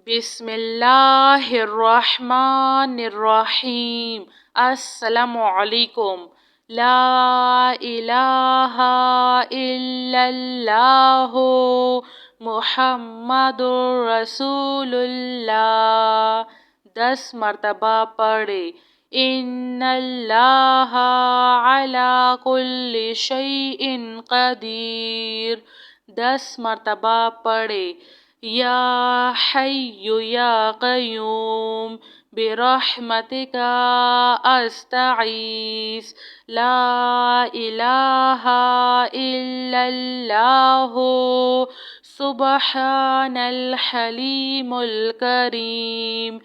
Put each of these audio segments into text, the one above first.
بسم اللہ الرحمن الرحیم۔ السلام علیکم۔ لا الہ الا اللہ محمد رسول اللہ۔ 10 مرتبہ پڑھے۔ ان اللہ علی کل شیء قدیر۔ 10 مرتبہ پڑھے۔ یا حی یا قیوم برحمتک استغیث لا الہ الا اللہ سبحان الحلیم الکریم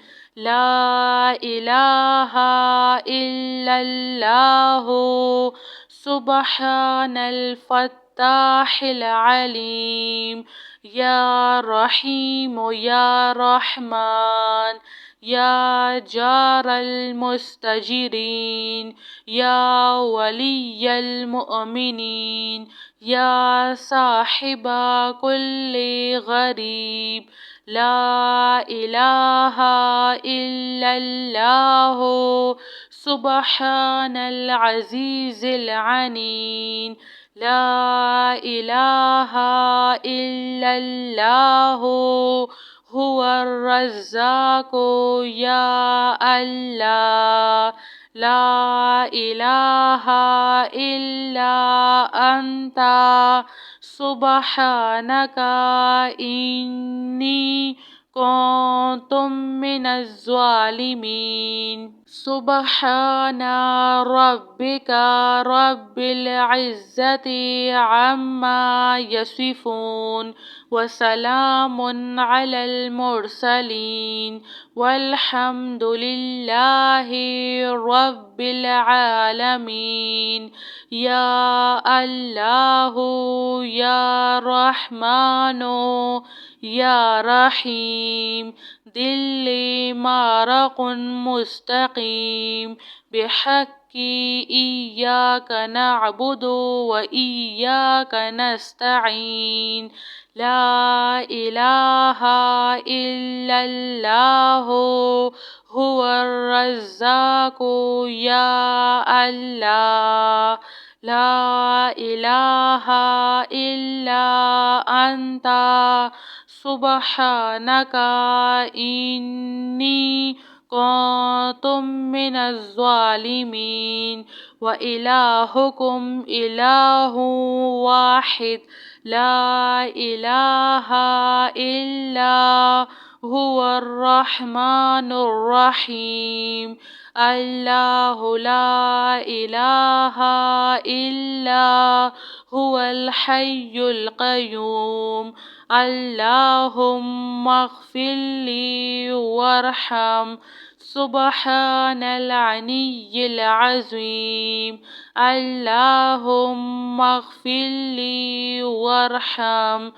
لا الہ الا اللہ سبحان الفتاح العلیم یا رحیم یا رحمان یا جار المستجرین یا ولی المؤمنین یا صاحب کل غریب لا الہ الا اللہ سبحان العزیز العلیم لا الہ الا اللہ هو الرزاق یا اللہ لا الہ الا انت سبحانک انی کنت من الظالمین۔ سبحان ربک رب العزة عما یصفون وسلام علی المرسلین والحمد للہ رب العالمین۔ یا اللہ یا رحمن یا رحیم دل مارق مستقیم بحق ایاک نعبد و ایاک نستعین لا الہ الا اللہ هو الرزاق یا اللہ لا الہ الا انت سبحانک انی کنت من الظالمین۔ وإلہکم الہ واحد لا الہ الا هو الرحمن الرحیم اللہ لا الہ الا هو الحی القیوم اللہم اغفر لی وارحم سبحان العلی العظیم اللہم اغفر لی وارحم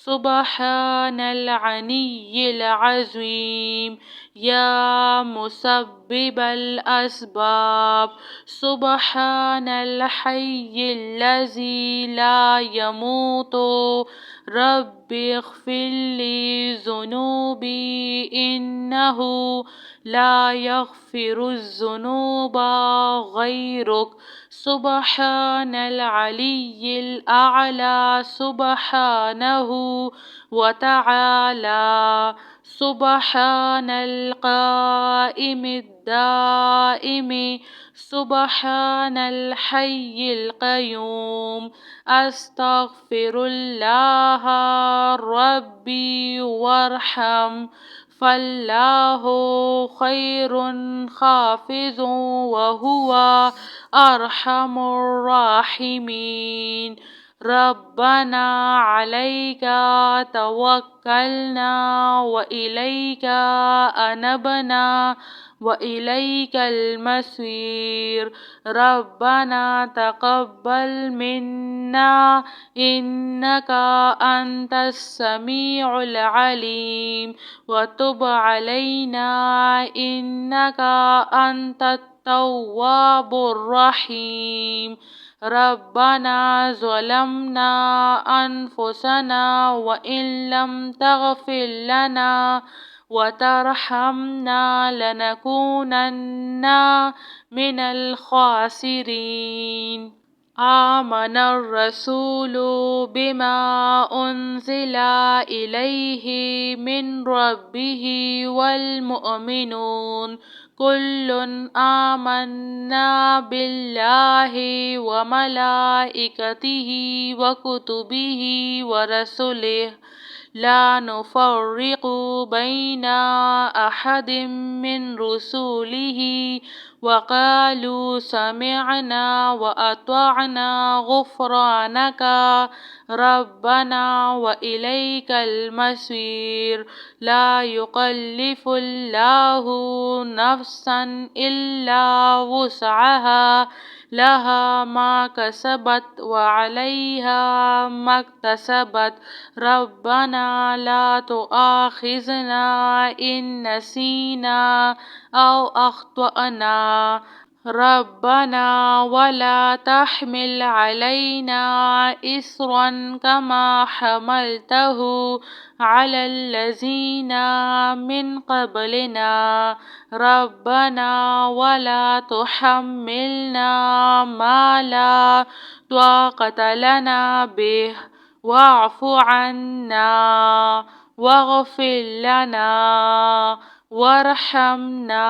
سبحان العلی العظیم یا مسبب الاسباب سبحان الحی الذی لا يموت رب اغفر لی ذنوبی انہ لا یغفر الذنوب غیرک سبحان العلی الاعلی سبحانہ وتعالی سبحان القائم الدائم سبحان الحی القیوم استغفر اللہ ربی وارحم فاللہ خیر حافظ وہو ارحم الراحمین۔ ربنا علیک توکلنا وإلیک انبنا وإلیک المصیر۔ ربنا تقبل منا انک انت السمیع العلیم وتب علینا انک انت التواب الرحیم۔ ربنا ظلمنا انفسنا وان لم تغفر لنا وترحمنا لنكونن من الخاسرين. آمن الرسول بما أنزل إليه من ربه والمؤمنون كل آمنا بالله وملائكته وكتبه ورسله لا نفرق بين أحد من رسله وقالوا سمعنا وأطعنا غفرانك ربنا وإليك المصير. لا يكلف الله نفسا إلا وسعها لها ما كسبت وعليها ما اكتسبت ربنا لا تؤاخذنا إن نسينا أو أخطأنا ربنا ولا تحمل علينا إصرا كما حملته على الذين من قبلنا ربنا ولا تحملنا ما لا طاقة لنا به واعف عنا واغفر لنا وارحمنا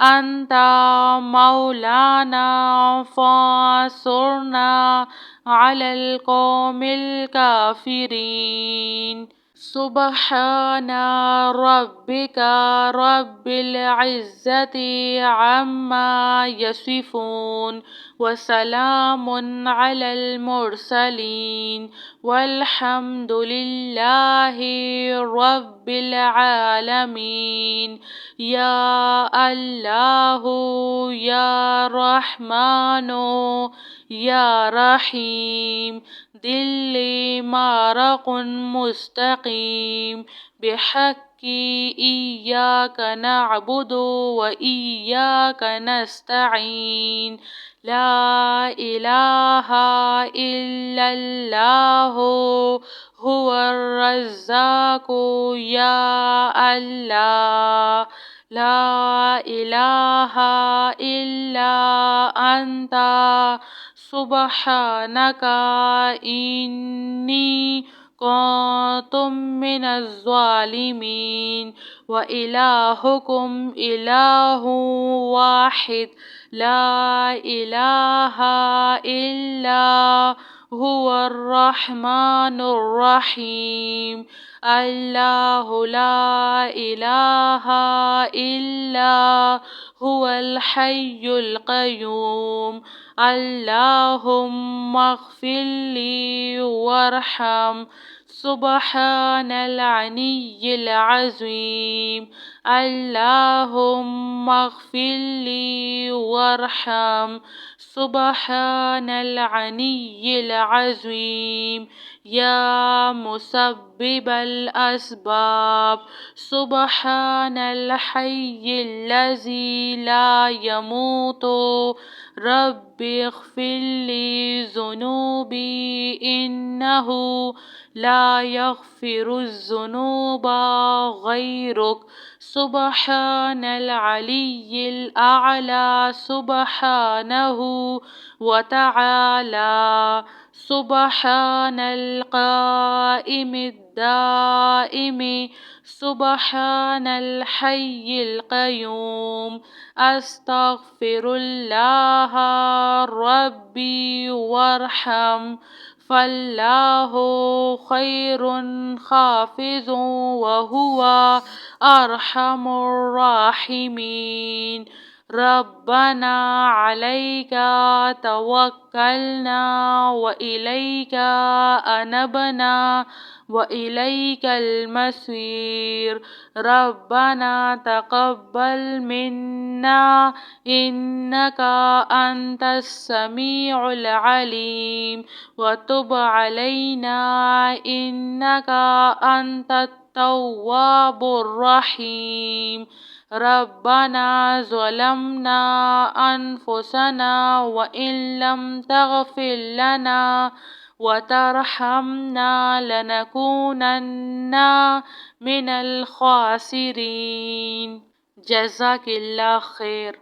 أنت مولانا فانصرنا على القوم الكافرين. سبحان ربك رب العزة عما يصفون وسلام على المرسلين والحمد لله رب العالمين. يا الله يا رحمن يا رحيم دل مارق مستقيم بحق إياك نعبد وإياك نستعين. لا إله إلا الله هو الرزاق يا الله لا إله إلا أنت سبحانك إني كنت من الظالمين. وإلهكم إله واحد لا إله إلا هو الرحمن الرحيم. الله لا إله إلا هو الحي القيوم. اللهم اغفر لي وارحم سبحان العلي العظيم. اللهم اغفر لي وارحم سبحان العلي العظيم. يا مسبب الأسباب سبحان الحي الذي لا يموت رب اغفر لي ذنوبي إنه لا يغفر الذنوب غيرك. سبحان العلي الأعلى سبحانه وتعالى. سبحان القائم الدائم سبحان الحي القيوم. أستغفر الله ربي وارحم فالله خير حافظ وهو أرحم الراحمين. ربنا عليك توكلنا وإليك أنبنا وإليك المصير. ربنا تقبل منا إنك أنت السميع العليم وتب علينا إنك أنت التواب الرحيم. ربنا ظلمنا أنفسنا وإن لم تغفر لنا وترحمنا لنكونن من الخاسرين. جزاك اللہ خیر.